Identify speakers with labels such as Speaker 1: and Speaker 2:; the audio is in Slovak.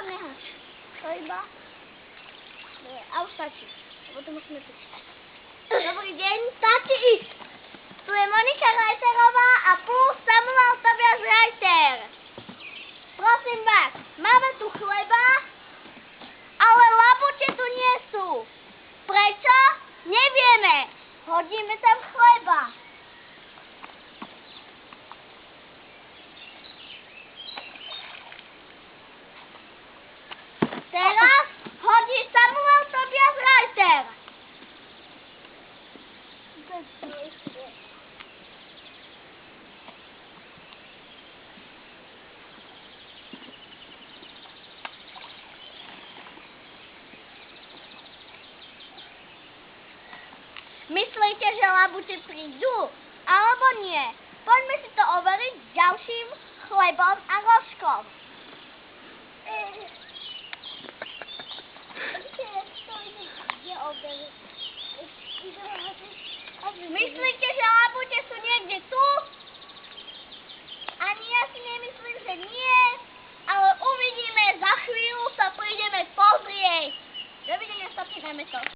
Speaker 1: necháš chleba. A už stačí, lebo to musíme počítať. Dobrý deň, stačí ísť. Tu je Monika Rajterová a plus Samuel Tobias Rajter. Prosím vás, máme tu chleba, ale labute tu nie sú. Prečo? Nevieme. Hodíme tam chleba. Teraz hodí Samuel Tobias Rajter. Myslíte, že labute prídu? Alebo nie? Poďme si to overiť s ďalším chlebom a rožkom. Myslíte, že labute sú niekde tu? Ani ja si nemyslím, že nie, ale uvidíme, za chvíľu sa prídeme pozrieť. Dovidenia, stopneme to.